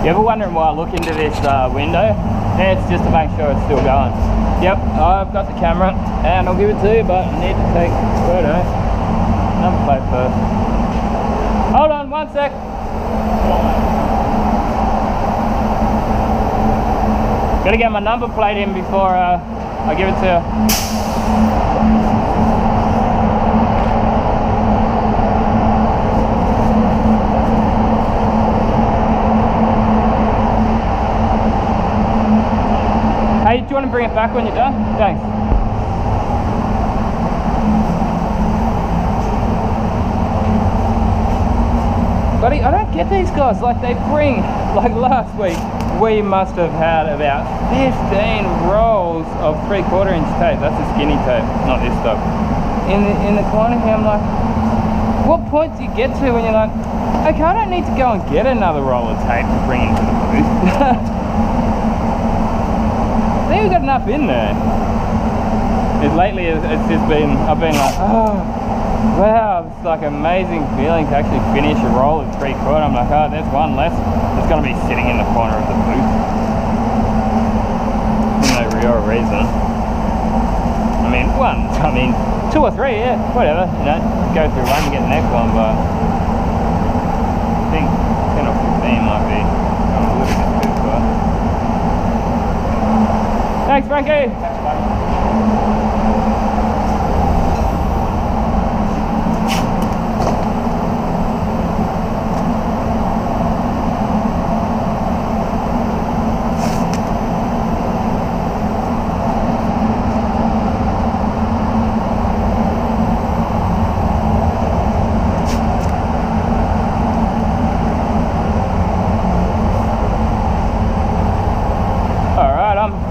You ever wondering why I look into this window? Yeah, it's just to make sure it's still going. Yep, I've got the camera and I'll give it to you, but I need to take a photo. Number plate first. Hold on 1 sec. Gotta get my number plate in before I give it to you. Hey, do you want to bring it back when you're done? Thanks. Buddy, I don't get these guys. Like, they bring, like last week, we must have had about 15 rolls of 3/4 inch tape. That's a skinny tape, not this stuff. In the corner here, I'm like, what point do you get to when you're like, okay, I don't need to go and get another roll of tape to bring into the booth. I think we've got enough in there. Lately, it's just been, I've been like, oh, wow, it's like an amazing feeling to actually finish a roll of 3/4. I'm like, oh, there's one less. It's going to be sitting in the corner of the booth. For no real reason. I mean, 2 or 3, yeah, whatever, you know, go through one and get the next one, but I think 10 or 15 might be a little bit too far. Thanks, Frankie. Thanks, buddy.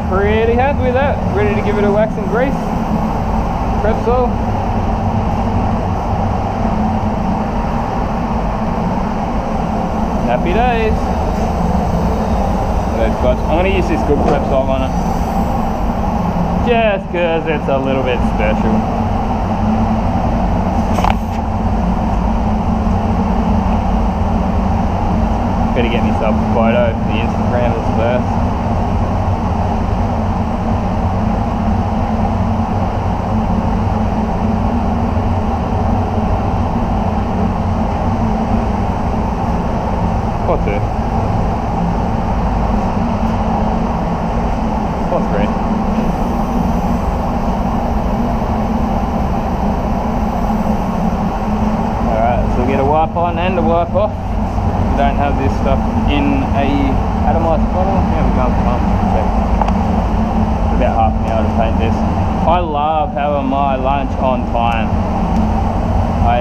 Pretty happy with that. Ready to give it a wax and grease. Prep all. Happy days. Those spots. I'm going to use this good prep salt on it. Just because it's a little bit special. Better get myself a photo for the Instagrammers first. Or 2. Or 3. Alright, so we get a wipe on and a wipe off. We don't have this stuff in a atomised bottle. Yeah, we're going to pump. About half an hour to paint this. I love having my lunch on time. I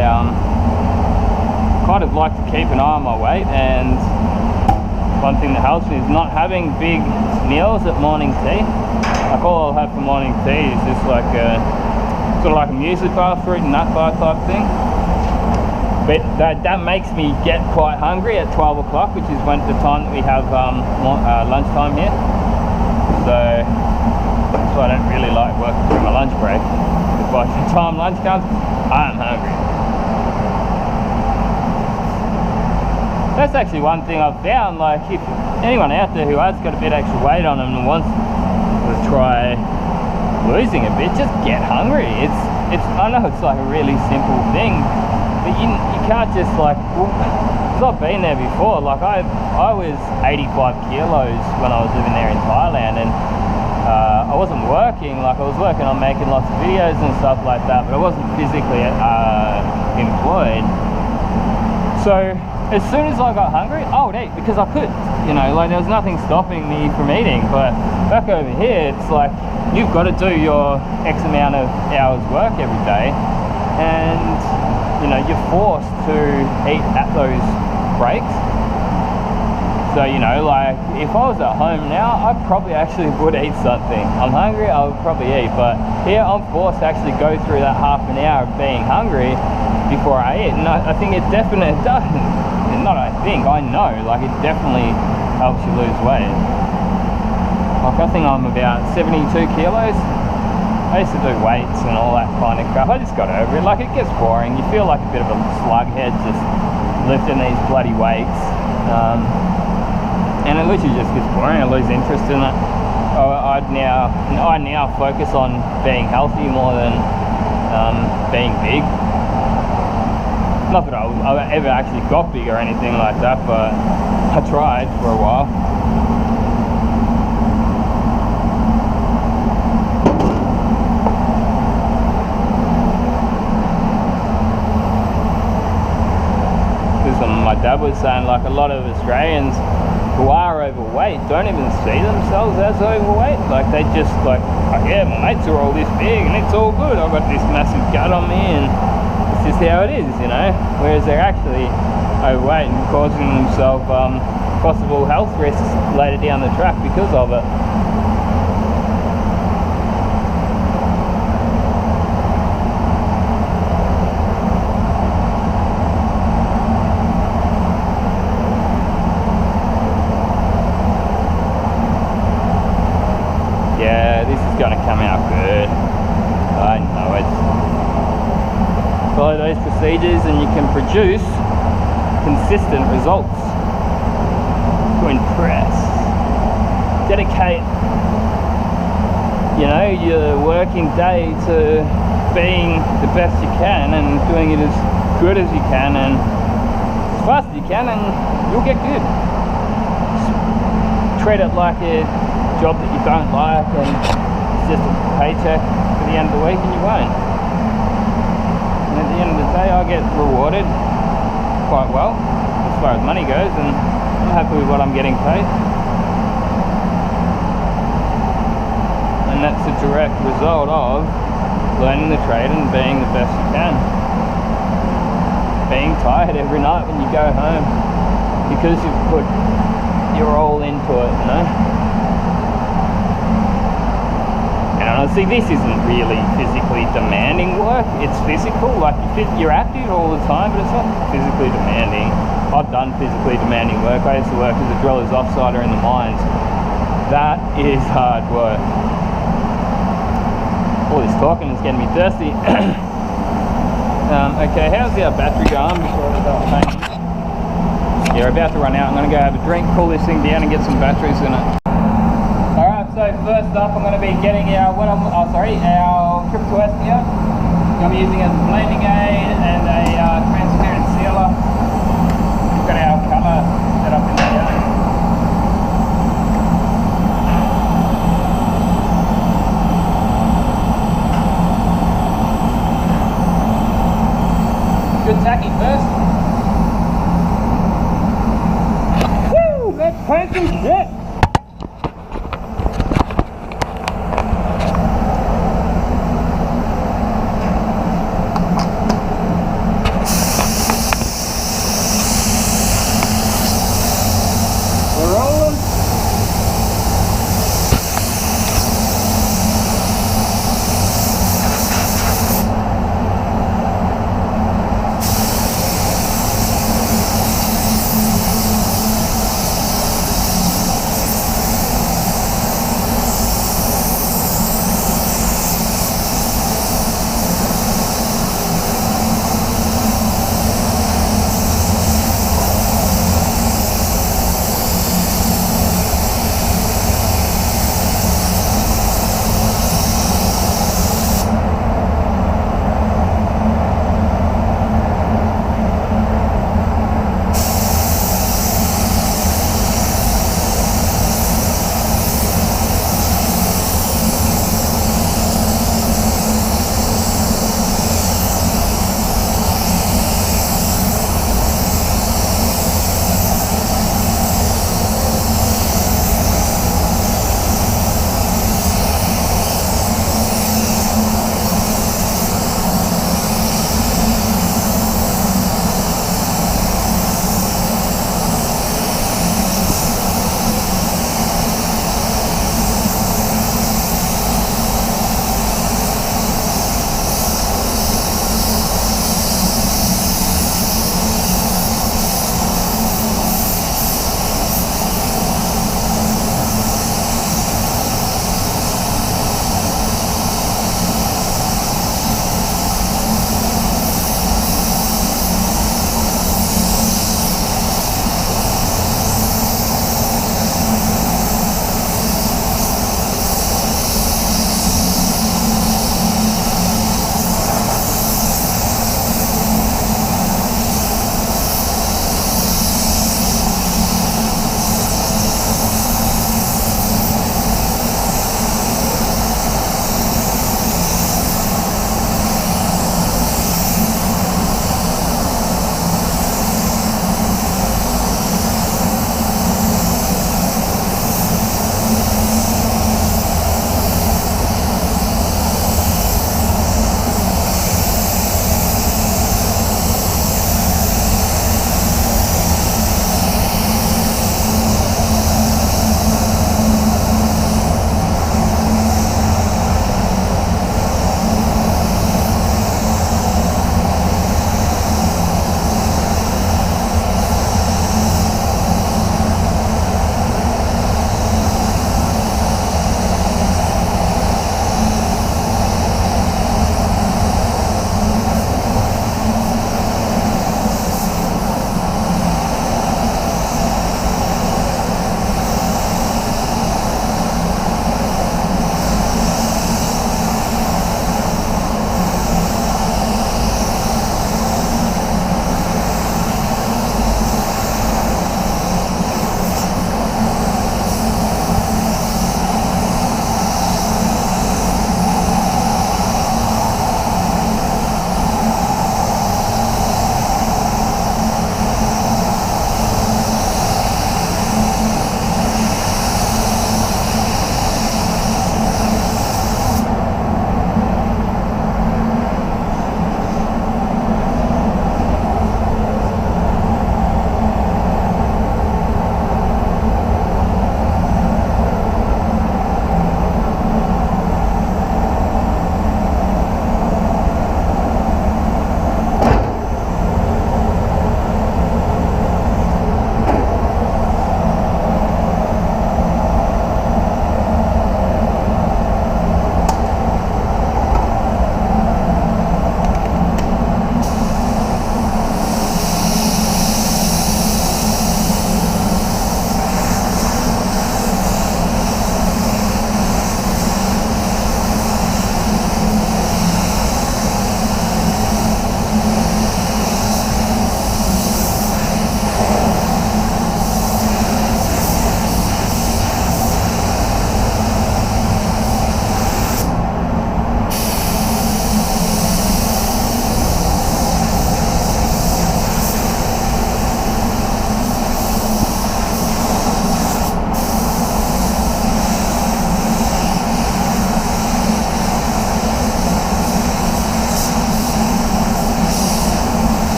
kind of like to keep an eye on my weight, and one thing that helps me is not having big meals at morning tea. Like, all I'll have for morning tea is just like a sort of like a muesli bar, fruit and nut bar type thing. But that makes me get quite hungry at 12 o'clock, which is when the time that we have lunchtime here. So that's why I don't really like working through my lunch break, because by the time lunch comes, I'm hungry. That's actually one thing I've found, like, if anyone out there who has got a bit extra weight on them and wants to try losing a bit, just get hungry. It's I know it's like a really simple thing, but you can't just like, because I've been there before. Like, I was 85 kilos when I was living there in Thailand, and I wasn't working. Like, I was working on making lots of videos and stuff like that, but I wasn't physically employed. So as soon as I got hungry, I would eat, because I could, you know, like, there was nothing stopping me from eating. But back over here, it's like, you've got to do your X amount of hours work every day, and, you know, you're forced to eat at those breaks. So, you know, like, if I was at home now, I probably actually would eat something. I'm hungry, I would probably eat, but here I'm forced to actually go through that half an hour of being hungry before I eat. And I think it definitely does. Not I think, I know, like, it definitely helps you lose weight. Like, I think I'm about 72 kilos. I used to do weights and all that kind of crap. I just got over it. Like, it gets boring. You feel like a bit of a slughead just lifting these bloody weights. and it literally just gets boring. I lose interest in it. I now focus on being healthy more than being big. Not that I ever actually got big or anything like that, but I tried for a while. My dad was saying, like, a lot of Australians who are overweight don't even see themselves as overweight. Like, they just like, oh, yeah, my mates are all this big and it's all good, I've got this massive gut on me and it's just how it is, you know. Whereas they're actually overweight and causing themselves possible health risks later down the track because of it. Going to come out good. I know it. Follow those procedures and you can produce consistent results to impress. Dedicate, you know, your working day to being the best you can and doing it as good as you can and as fast as you can, and you'll get good. Just treat it like a job that you don't like and just a paycheck for the end of the week and you won't. And at the end of the day I get rewarded quite well as far as money goes, and I'm happy with what I'm getting paid. And that's a direct result of learning the trade and being the best you can. Being tired every night when you go home because you've put your all into it, you know. Honestly, this isn't really physically demanding work. It's physical, like you're active all the time, but it's not physically demanding. I've done physically demanding work. I used to work as a driller's offsider in the mines. That is hard work. All this talking is getting me thirsty. Okay, how's our battery going before I start painting? Yeah, we're about to run out. I'm going to go have a drink, cool this thing down and get some batteries in it. So first up, I'm going to be getting our trip to Estia. I'm using as a blending aid and a transparent sealer. We've got our colour set up in the good tacky first. Woo! Let's paint some shit!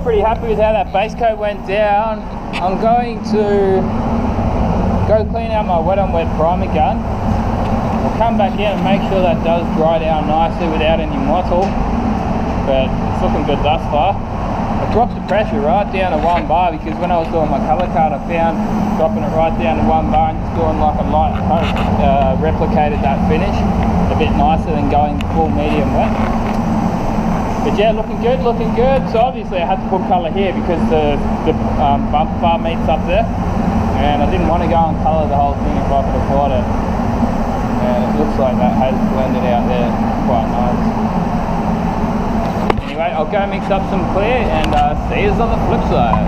pretty happy with how that base coat went down. I'm going to go clean out my wet on wet primer gun. I'll come back in and make sure that does dry down nicely without any mottle, but it's looking good thus far. I dropped the pressure right down to 1 bar because when I was doing my colour card I found dropping it right down to 1 bar and just doing like a light coat replicated that finish a bit nicer than going full medium wet. But yeah, looking good, looking good. So obviously I had to put colour here because the bump bar meets up there, and I didn't want to go and colour the whole thing if I could afford it. And it looks like that has blended out there quite nice. Anyway, I'll go mix up some clear and see you on the flip side.